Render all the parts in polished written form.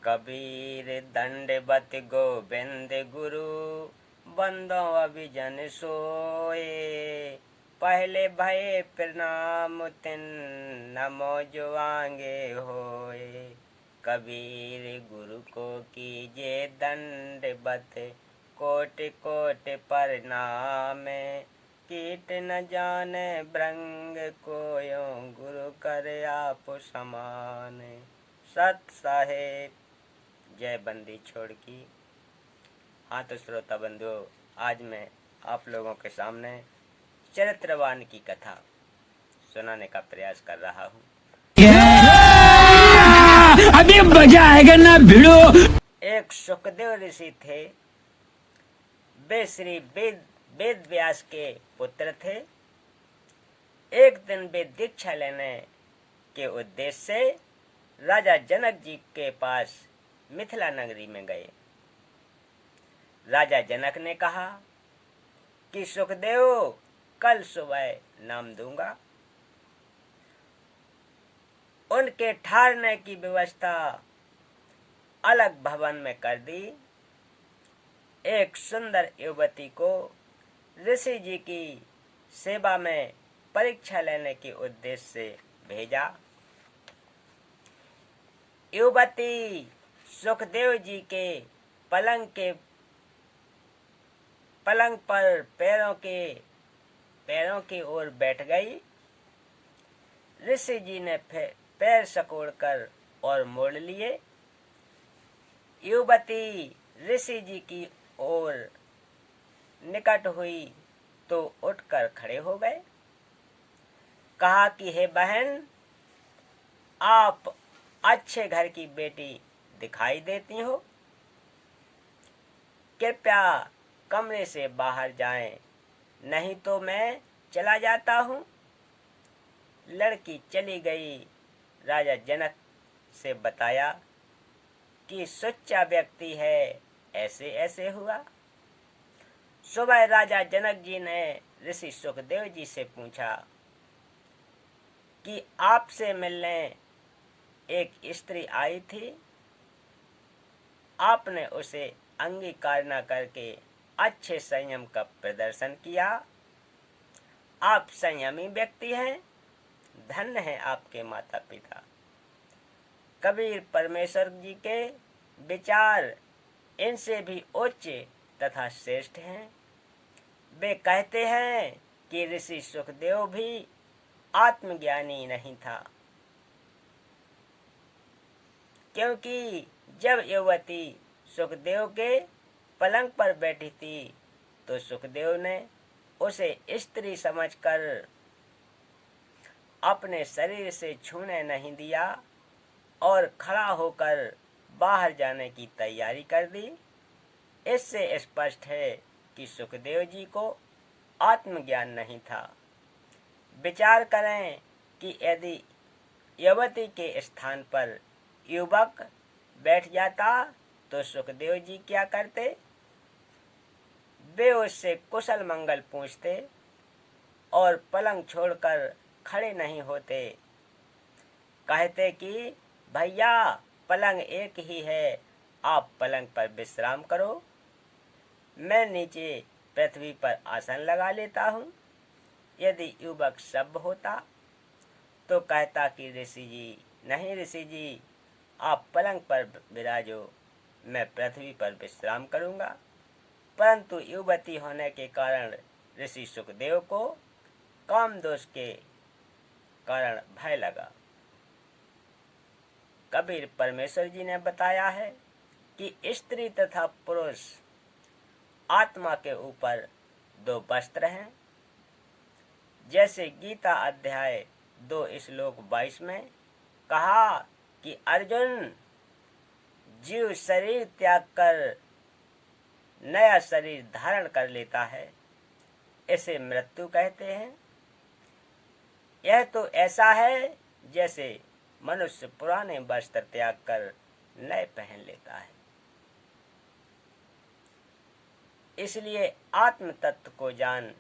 कबीर दंडवत गोविंद गुरु, बंदो अभिजन सोए। पहले भये प्रणाम तिन, नमो जो आगे होए। कबीर गुरु को कीजे दंडवत, कोट कोट प्रणाम। कीट न जाने भृंग कोयो, गुरु कर आप समान। सत साहेब। जय बंदी छोड़ की। हाँ तो श्रोता बंधुओं, आज मैं आप लोगों के सामने चरित्रवान की कथा सुनाने का प्रयास कर रहा हूँ। अभी मजा आएगा ना भिड़ो। एक सुखदेव ऋषि थे। वे श्री वेद व्यास के पुत्र थे। एक दिन वे दीक्षा लेने के उद्देश्य से राजा जनक जी के पास मिथिला नगरी में गए। राजा जनक ने कहा कि सुखदेव, कल सुबह नाम दूंगा। उनके ठहरने की व्यवस्था अलग भवन में कर दी। एक सुंदर युवती को ऋषि जी की सेवा में परीक्षा लेने के उद्देश्य से भेजा। युवती सुखदेव जी के पलंग पर पैरों की ओर बैठ गई। ऋषि जी ने पैर सकोड़कर और मोड़ लिए। युवती ऋषि जी की ओर निकट हुई तो उठकर खड़े हो गए। कहा कि हे बहन, आप अच्छे घर की बेटी दिखाई देती हो। कृपया कमरे से बाहर जाएं, नहीं तो मैं चला जाता हूँ। लड़की चली गई। राजा जनक से बताया कि सच्चा व्यक्ति है, ऐसे ऐसे हुआ। सुबह राजा जनक जी ने ऋषि सुखदेव जी से पूछा कि आपसे मिलने एक स्त्री आई थी। आपने उसे अंगीकार न करके अच्छे संयम का प्रदर्शन किया। आप संयमी व्यक्ति हैं। धन्य है आपके माता पिता। कबीर परमेश्वर जी के विचार इनसे भी उच्च तथा श्रेष्ठ हैं। वे कहते हैं कि ऋषि सुखदेव भी आत्मज्ञानी नहीं था, क्योंकि जब युवती सुखदेव के पलंग पर बैठी थी तो सुखदेव ने उसे स्त्री समझकर अपने शरीर से छूने नहीं दिया और खड़ा होकर बाहर जाने की तैयारी कर दी। इससे स्पष्ट है कि सुखदेव जी को आत्मज्ञान नहीं था। विचार करें कि यदि युवती के स्थान पर युवक बैठ जाता तो सुखदेव जी क्या करते? वे उससे कुशल मंगल पूछते और पलंग छोड़कर खड़े नहीं होते। कहते कि भैया, पलंग एक ही है, आप पलंग पर विश्राम करो, मैं नीचे पृथ्वी पर आसन लगा लेता हूँ। यदि युवक सब होता तो कहता कि ऋषि जी, नहीं ऋषि जी, आप पलंग पर विराजो, मैं पृथ्वी पर विश्राम करूँगा। परंतु युवती होने के कारण ऋषि सुखदेव को काम दोष के कारण भय लगा। कबीर परमेश्वर जी ने बताया है कि स्त्री तथा पुरुष आत्मा के ऊपर दो वस्त्र हैं। जैसे गीता अध्याय 2 श्लोक 22 में कहा कि अर्जुन, जीव शरीर त्याग कर नया शरीर धारण कर लेता है, इसे मृत्यु कहते हैं। यह तो ऐसा है जैसे मनुष्य पुराने वस्त्र त्याग कर नए पहन लेता है। इसलिए आत्म तत्व को जान।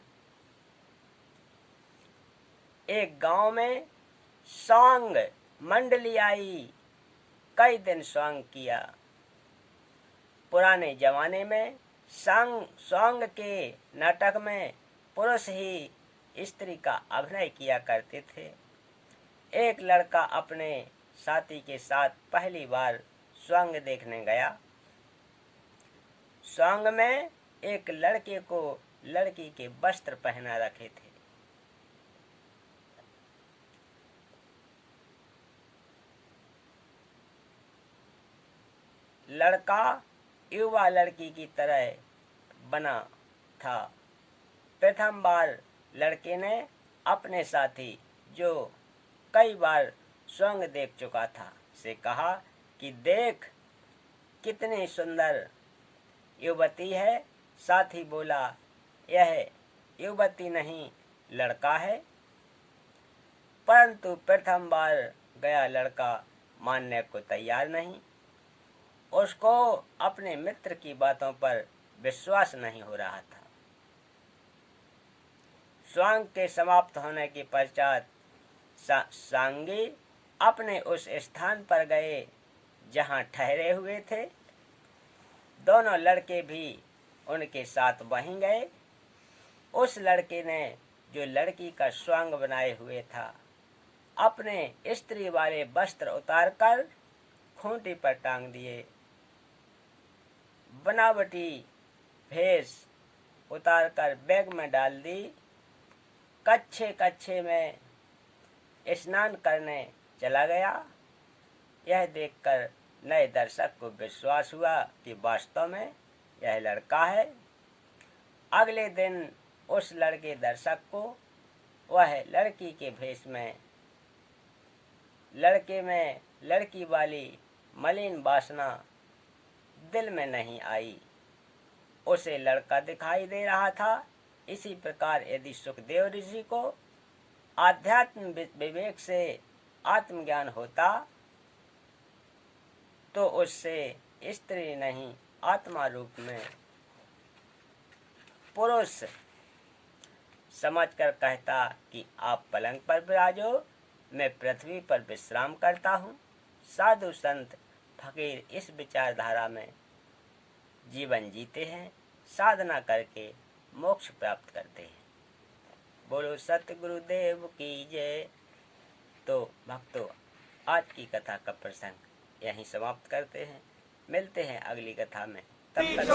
एक गांव में सांग मंडली आई। कई दिन स्वांग किया। पुराने जमाने में स्वांग के नाटक में पुरुष ही स्त्री का अभिनय किया करते थे। एक लड़का अपने साथी के साथ पहली बार स्वांग देखने गया। स्वांग में एक लड़के को लड़की के वस्त्र पहना रखे थे। लड़का युवा लड़की की तरह बना था। प्रथम बार लड़के ने अपने साथी, जो कई बार स्वांग देख चुका था, से कहा कि देख कितनी सुंदर युवती है। साथी बोला, यह युवती नहीं लड़का है। परंतु प्रथम बार गया लड़का मानने को तैयार नहीं। उसको अपने मित्र की बातों पर विश्वास नहीं हो रहा था। स्वांग के समाप्त होने के पश्चात सांगी अपने उस स्थान पर गए जहां ठहरे हुए थे। दोनों लड़के भी उनके साथ वहीं गए। उस लड़के ने, जो लड़की का स्वांग बनाए हुए था, अपने स्त्री वाले वस्त्र उतारकर खूंटी पर टांग दिए। बनावटी भेष उतारकर बैग में डाल दी। कच्छे में स्नान करने चला गया। यह देखकर नए दर्शक को विश्वास हुआ कि वास्तव में यह लड़का है। अगले दिन उस लड़के दर्शक को वह लड़की के भेष में, लड़के में लड़की वाली मलिन वासना दिल में नहीं आई। उसे लड़का दिखाई दे रहा था। इसी प्रकार यदि सुखदेव ऋषि को आध्यात्म विवेक से आत्मज्ञान होता तो उससे स्त्री नहीं आत्मा रूप में पुरुष समझकर कहता कि आप पलंग पर विराजो, मैं पृथ्वी पर विश्राम करता हूँ। साधु संत फकीर इस विचारधारा में जीवन जीते हैं, साधना करके मोक्ष प्राप्त करते हैं। बोलो सतगुरुदेव की जय। तो भक्तों, आज की कथा का प्रसंग यहीं समाप्त करते हैं। मिलते हैं अगली कथा में। तब तक